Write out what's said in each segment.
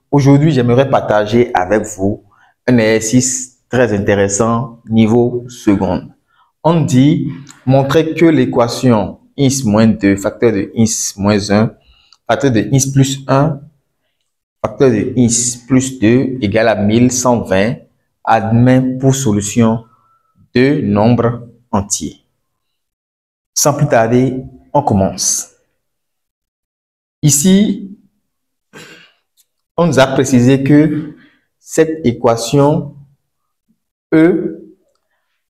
Aujourd'hui, j'aimerais partager avec vous un exercice très intéressant niveau seconde. On dit montrer que l'équation x moins 2, facteur de x moins 1, facteur de x plus 1, facteur de x plus 2 égale à 1120 admet pour solution deux nombres entiers. Sans plus tarder, on commence. Ici, on nous a précisé que cette équation E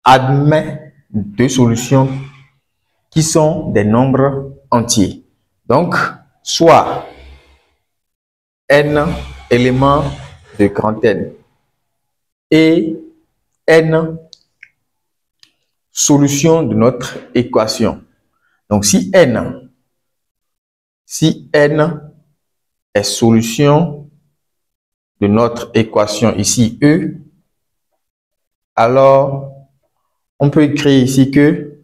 admet deux solutions qui sont des nombres entiers. Donc, soit n éléments de grand N et n solutions de notre équation. Donc, si n est solution de notre équation ici E, alors on peut écrire ici que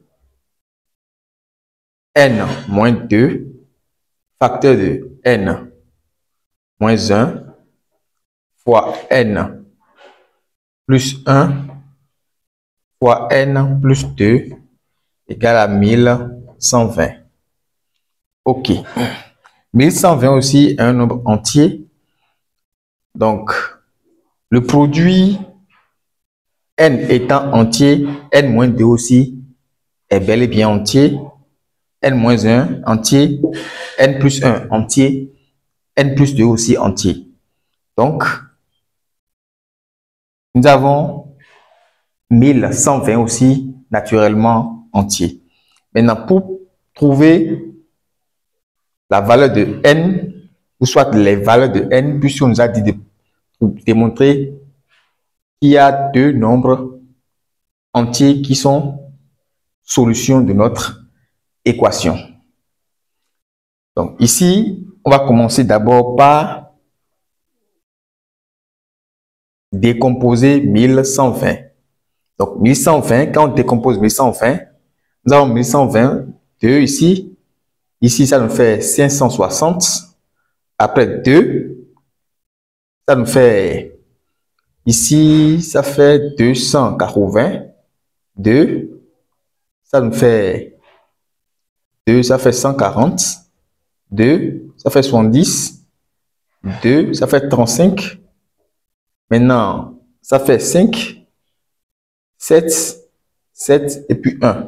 n moins 2, facteur de n moins 1, fois n plus 1, fois n plus 2, égale à 1120. OK. 1120 aussi est un nombre entier. Donc, le produit n étant entier, n moins 2 aussi est bel et bien entier. N moins 1 entier, n plus 1 entier, n plus 2 aussi entier. Donc, nous avons 1120 aussi naturellement entier. Maintenant, pour trouver la valeur de n, ou soit les valeurs de n, puisqu'on nous a dit de démontrer qu'il y a deux nombres entiers qui sont solutions de notre équation. Donc ici, on va commencer d'abord par décomposer 1120. Donc 1120, quand on décompose 1120, nous avons 1122 ici. Ici, ça nous fait 560. Après 2, ça nous fait, ici, ça fait 280. 2, ça nous fait 2, ça fait 140. 2, ça fait 70. 2, ça fait 35. Maintenant, ça fait 5, 7, 7 et puis 1.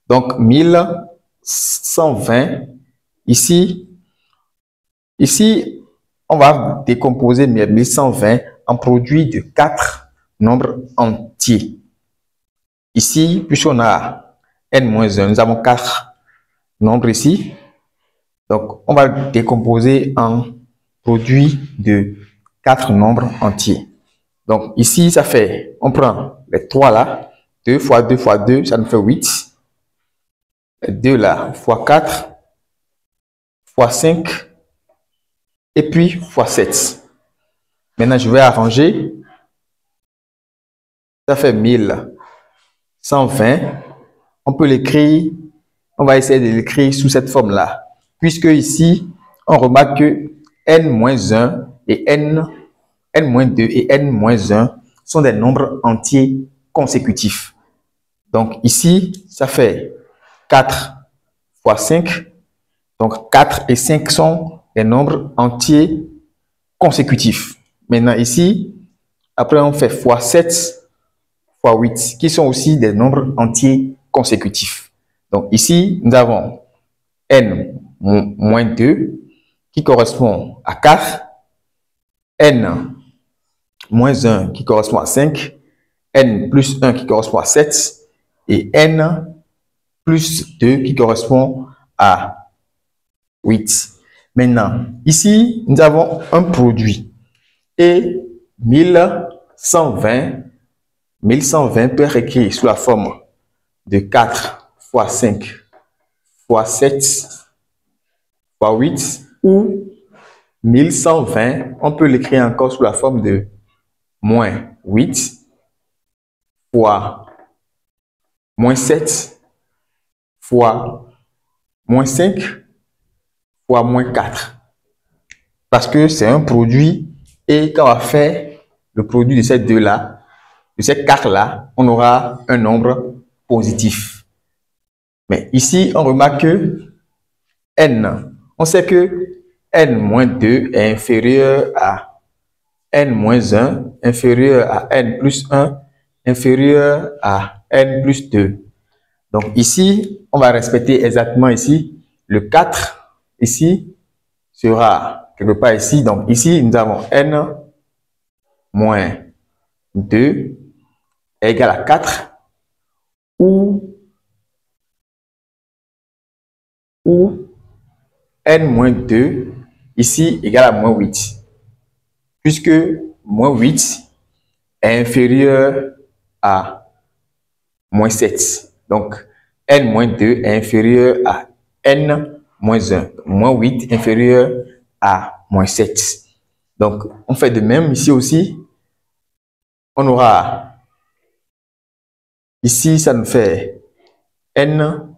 Donc, 1120. Ici, on va décomposer 1120 en produit de 4 nombres entiers. Ici, puisqu'on a n-1, nous avons 4 nombres ici. Donc, on va décomposer en produit de 4 nombres entiers. Donc, ici, ça fait, on prend les 3 là, 2 fois 2 fois 2, ça nous fait 8. 2 là, fois 4, fois 5, et puis fois 7. Maintenant, je vais arranger. Ça fait 1120. On peut l'écrire, on va essayer de l'écrire sous cette forme-là. Puisque ici, on remarque que n-1 et n-2 et n-1 sont des nombres entiers consécutifs. Donc ici, ça fait 4 fois 5. Donc 4 et 5 sont des nombres entiers consécutifs. Maintenant ici, après on fait fois 7 fois 8, qui sont aussi des nombres entiers consécutifs. Donc ici, nous avons n-2 qui correspond à 4, n-1 qui correspond à 5, n plus 1 qui correspond à 7 et n plus 2 qui correspond à 8. Maintenant, ici, nous avons un produit et 1120 peut être écrit sous la forme de 4 fois 5 fois 7 fois 8 ou 1120, on peut l'écrire encore sous la forme de moins 8 fois moins 7 fois moins 5 fois moins 4. parce que c'est un produit et quand on va faire le produit de ces deux-là, de ces quatre-là, on aura un nombre positif. Mais ici, on remarque que n, on sait que n-2 est inférieur à n-1, inférieur à n plus 1, inférieur à n plus 2. Donc ici, on va respecter exactement ici le 4, ici, sera quelque part ici. Donc ici, nous avons n moins 2 est égal à 4 ou n moins 2 ici égal à moins 8. Puisque moins 8 est inférieur à moins 7. Donc n moins 2 est inférieur à n moins 1. Moins 8 inférieur à moins 7. Donc, on fait de même ici aussi. On aura ici, ça nous fait n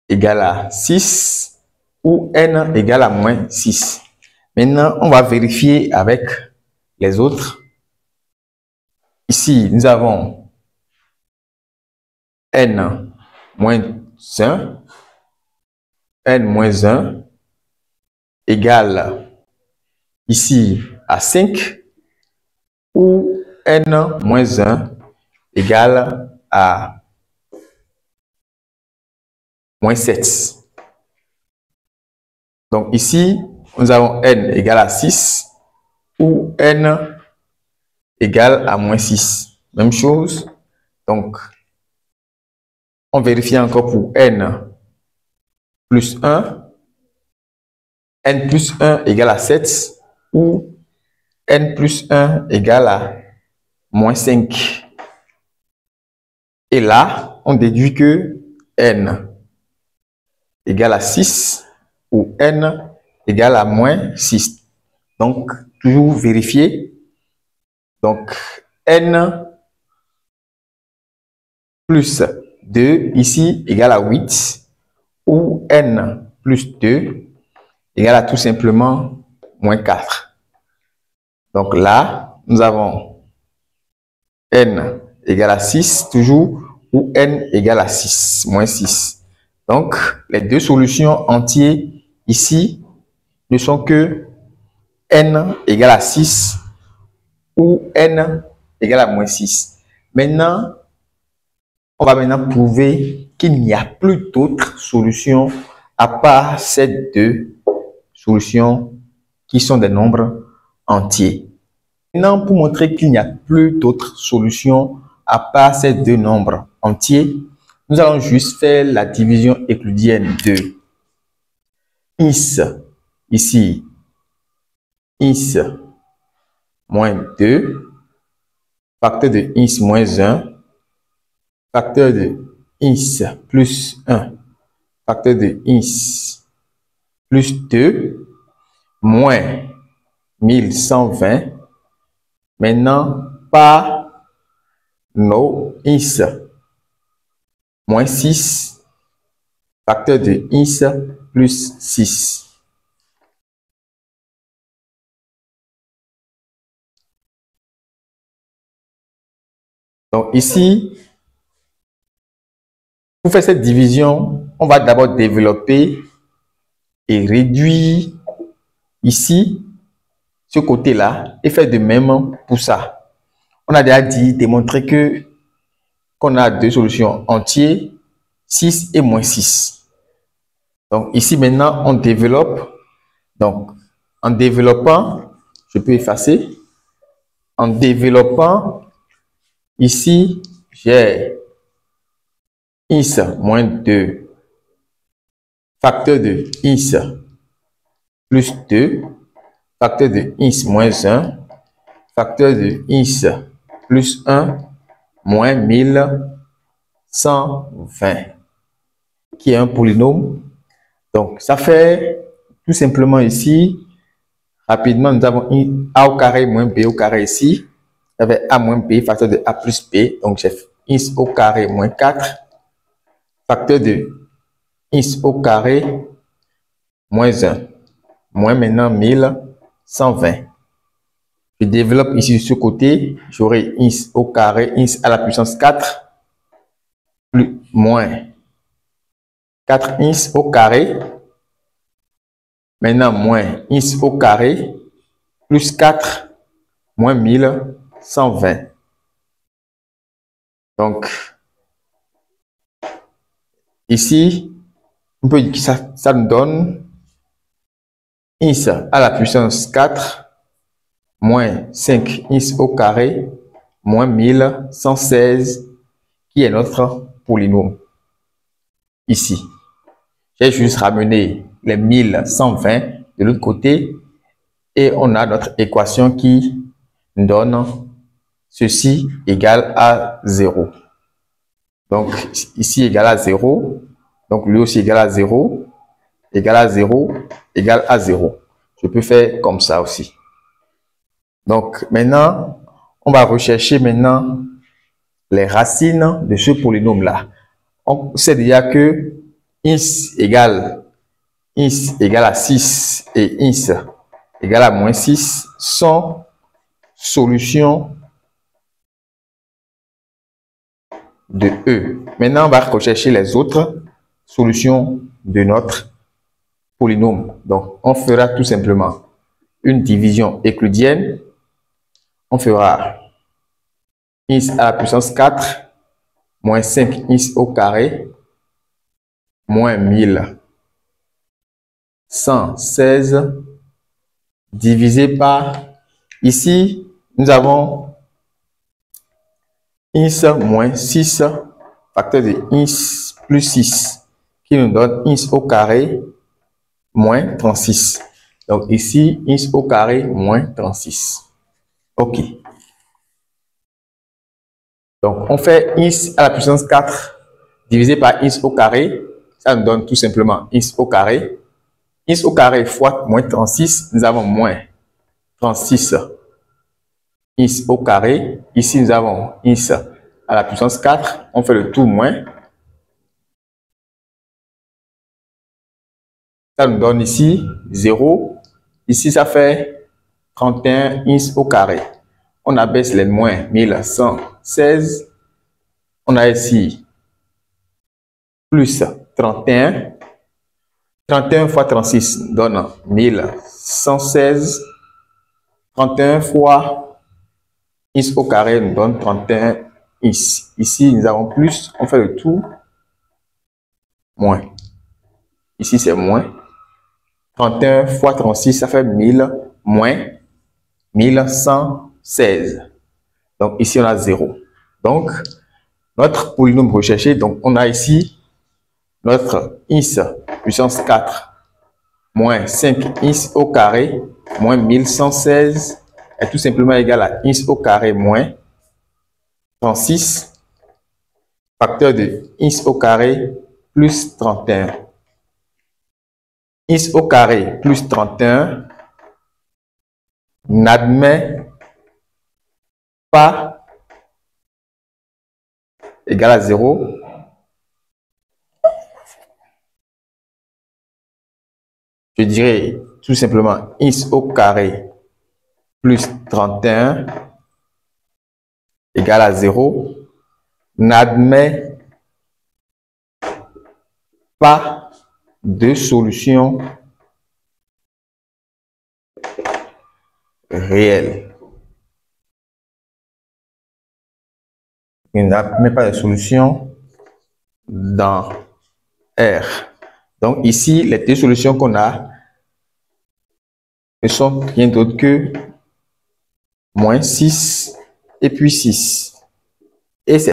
égale à 6 ou n égale à moins 6. Maintenant, on va vérifier avec les autres. Ici, nous avons n moins 1, n moins 1 égale ici à 5 ou n moins 1 égale à moins 7. Donc ici, nous avons n égale à 6 ou n égale à moins 6. Même chose. Donc, on vérifie encore pour n plus 1. N plus 1 égale à 7 ou n plus 1 égale à moins 5. Et là, on déduit que n égale à 6 ou n égale à moins 6. Donc, toujours vérifier. Donc, n plus 2 ici égale à 8 ou n plus 2 égale à tout simplement moins 4. Donc là, nous avons n égale à 6 toujours ou n égale à 6, moins 6. Donc, les deux solutions entières ici ne sont que n égale à 6 ou n égale à moins 6. Maintenant, on va maintenant prouver qu'il n'y a plus d'autres solutions à part ces deux solutions qui sont des nombres entiers. Maintenant, pour montrer qu'il n'y a plus d'autres solutions à part ces deux nombres entiers, nous allons juste faire la division euclidienne de is, ici, is moins 2, facteur de is moins 1, facteur de is plus 1, facteur de is plus 2, moins 1120. Maintenant, par no is moins 6, facteur de is plus 6. Donc ici, pour faire cette division, on va d'abord développer et réduire ici, ce côté-là, et faire de même pour ça. On a déjà dit, démontré que qu'on a deux solutions entières, 6 et moins 6. Donc ici maintenant, on développe. Donc en développant, je peux effacer. En développant, ici, j'ai is moins 2, facteur de is plus 2, facteur de is moins 1, facteur de is plus 1, moins 1120, qui est un polynôme. Donc, ça fait tout simplement ici, rapidement, nous avons a au carré moins b au carré ici, avec a moins b, facteur de a plus b. Donc, j'ai is au carré moins 4, facteur de is au carré moins 1, moins maintenant 1120. Je développe ici de ce côté, j'aurai x au carré, x à la puissance 4, plus moins 4x au carré, maintenant moins x au carré, plus 4, moins 1120. Donc, ici, on peut dire que ça nous donne x à la puissance 4, moins 5x au carré, moins 1116, qui est notre polynôme. Ici, j'ai juste ramené les 1120 de l'autre côté et on a notre équation qui donne ceci égale à 0. Donc, ici égale à 0. Donc, lui aussi égale à 0. Égale à 0. Égale à 0. Je peux faire comme ça aussi. Donc, maintenant, on va rechercher maintenant les racines de ce polynôme-là. On sait déjà que x égale à 6 et x égale à moins 6 sont solutions de E. Maintenant, on va rechercher les autres solutions de notre polynôme. Donc, on fera tout simplement une division euclidienne. On fera x à la puissance 4 moins 5x au carré moins 1116 divisé par, ici, nous avons x moins 6, facteur de x plus 6, qui nous donne x au carré moins 36. Donc ici, x au carré moins 36. OK. Donc on fait x à la puissance 4 divisé par x au carré. Ça nous donne tout simplement x au carré. X au carré fois moins 36, nous avons moins 36 x au carré. Ici, nous avons x à la puissance 4. On fait le tout moins. Ça nous donne ici 0. Ici, ça fait 31 x au carré. On abaisse les moins 1116. On a ici plus 31. 31 fois 36 donne 1116. 31 fois x au carré nous donne 31 x. Ici, nous avons plus. On fait le tout moins. Ici, c'est moins. 31 fois 36, ça fait 1000 moins 1116. Donc, ici, on a 0. Donc, notre polynôme recherché, donc, on a ici notre x puissance 4 moins 5x au carré moins 1116 est tout simplement égal à x au carré moins 36, facteur de x au carré plus 31. X au carré plus 31 n'admet pas égal à 0. Je dirais tout simplement x au carré plus 31 égale à 0 n'admet pas de solution réelle. Il n'admet pas de solution dans R. Donc ici, les deux solutions qu'on a ne sont rien d'autre que moins 6 et puis 6. Et c'est